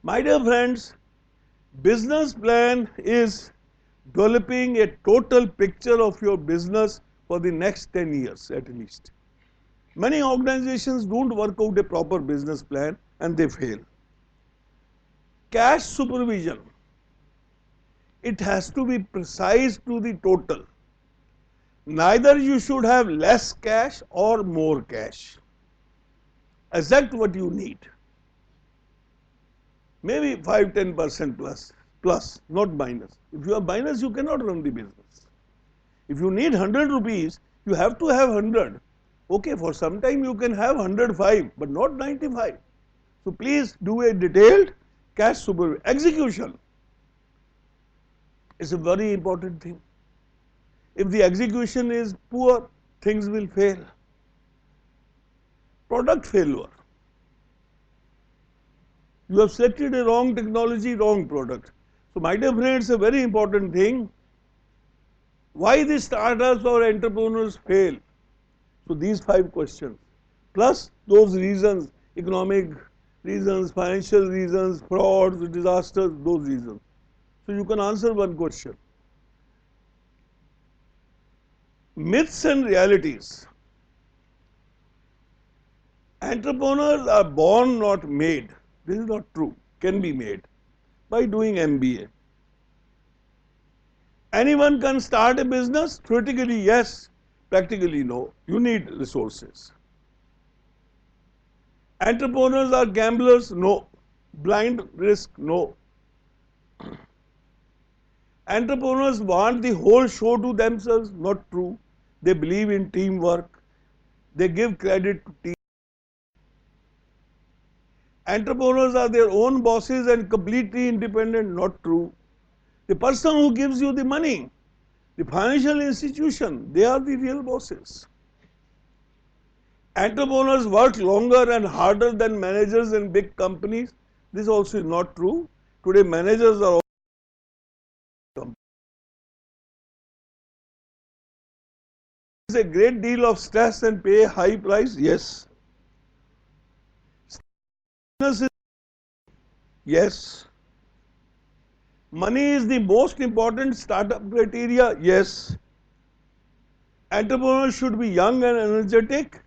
My dear friends, business plan is developing a total picture of your business for the next 10 years at least. Many organizations don't work out a proper business plan and they fail. Cash supervision. It has to be precise to the total. Neither you should have less cash or more cash. Exact what you need. Maybe 5-10% plus, not minus. If you have minus, you cannot run the business. If you need 100 rupees, you have to have 100. Okay, for some time you can have 105, but not 95. So please do a detailed cash supervision. Execution is a very important thing. If the execution is poor, things will fail. Product failure. You have selected a wrong technology, wrong product. So my dear friends, a very important thing. Why the startups or entrepreneurs fail? So these 5 questions, plus those reasons, economic reasons, financial reasons, frauds, disasters, those reasons. So you can answer one question. Myths and realities. Entrepreneurs are born, not made. This is not true. Can be made by doing MBA. Anyone can start a business? Theoretically, yes. Practically, no. You need resources. Entrepreneurs are gamblers? No. Blind risk? No. Entrepreneurs want the whole show to themselves? Not true. They believe in teamwork. They give credit to team. Entrepreneurs are their own bosses and completely independent? Not true. The person who gives you the money, the financial institution, they are the real bosses. Entrepreneurs work longer and harder than managers in big companies. This also is not true. Today managers are also. Is a great deal of stress and pay a high price? Yes. Yes. Money is the most important startup criteria? Yes. Entrepreneurs should be young and energetic?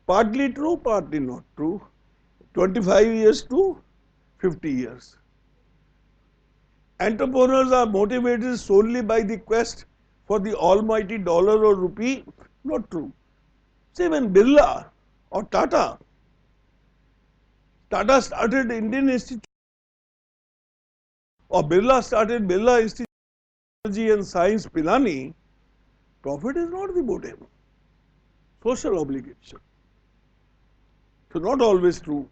Partly true, partly not true. 25 years to 50 years. Entrepreneurs are motivated solely by the quest for the almighty dollar or rupee? Not true. Say when Birla or Tata started Indian Institute or Birla started Birla Institute of Technology and Science, Pilani, profit is not the motive. Social obligation. So not always true.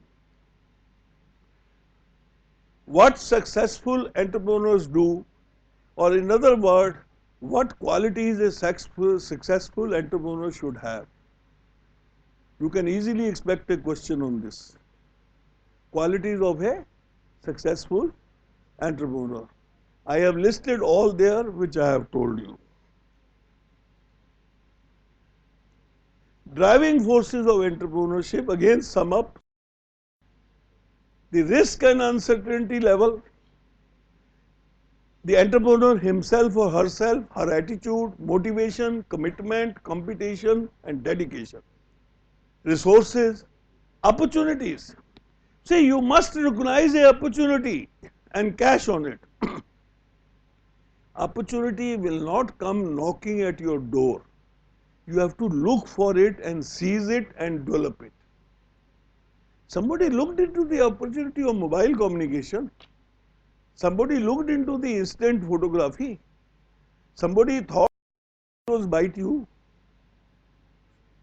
What successful entrepreneurs do, or in other words, what qualities a successful entrepreneur should have? You can easily expect a question on this. Qualities of a successful entrepreneur. I have listed all there which I have told you. Driving forces of entrepreneurship, again sum up. The risk and uncertainty level, the entrepreneur himself or herself, her attitude, motivation, commitment, competition and dedication. Resources, opportunities. See, you must recognize the opportunity and cash on it. Opportunity will not come knocking at your door. You have to look for it and seize it and develop it. Somebody looked into the opportunity of mobile communication. Somebody looked into the instant photography. Somebody thought it was bite you.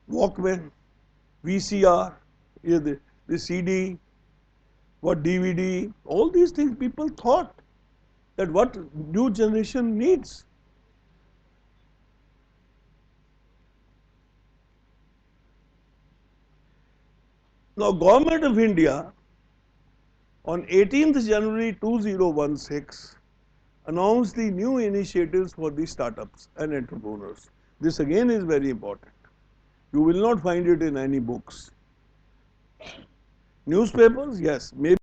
Walkman, VCR, the CD, what DVD, all these things people thought that what new generation needs. Now, Government of India on 18th January 2016 announced the new initiatives for the startups and entrepreneurs. This again is very important. You will not find it in any books. Newspapers, yes, maybe.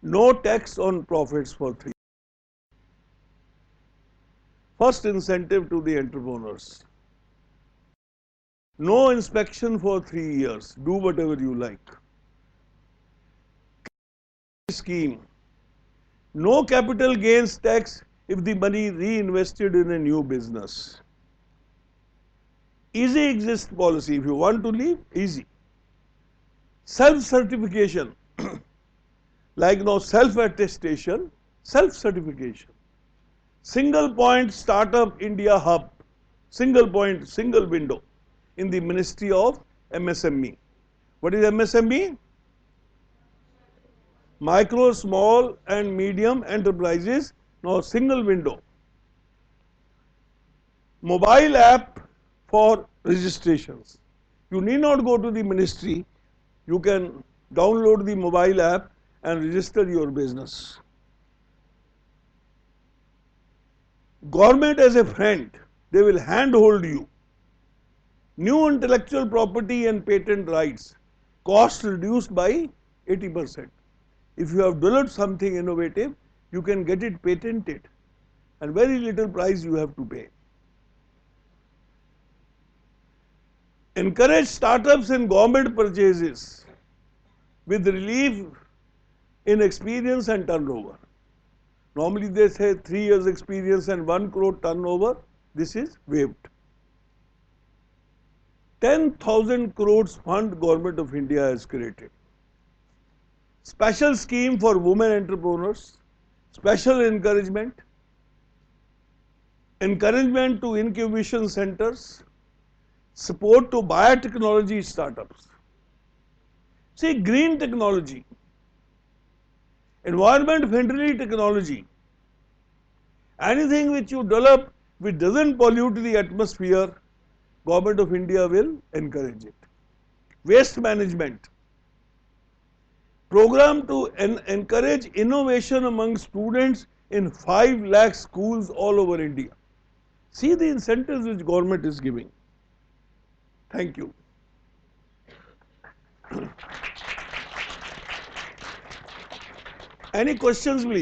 No tax on profits for 3. First incentive to the entrepreneurs. No inspection for 3 years. Do whatever you like. Scheme. No capital gains tax if the money reinvested in a new business. Easy exit policy. If you want to leave, easy. Self-certification. Like now self-attestation, self-certification. Single point startup India hub. Single point, single window in the Ministry of MSME. What is MSME? Micro, small and medium enterprises. Now single window. Mobile app for registrations. You need not go to the ministry. You can download the mobile app and register your business. Government as a friend, they will handhold you. New intellectual property and patent rights, cost reduced by 80%. If you have developed something innovative, you can get it patented and very little price you have to pay. Encourage startups and government purchases with relief in experience and turnover. Normally they say 3 years experience and 1 crore turnover. This is waived. 10,000 crores fund Government of India has created. Special scheme for women entrepreneurs, special encouragement to incubation centers, support to biotechnology startups. See, green technology, environment friendly technology, anything which you develop which doesn't pollute the atmosphere, Government of India will encourage it. Waste management, program to encourage innovation among students in 5 lakh schools all over India. See the incentives which government is giving. Thank you. Any questions, please?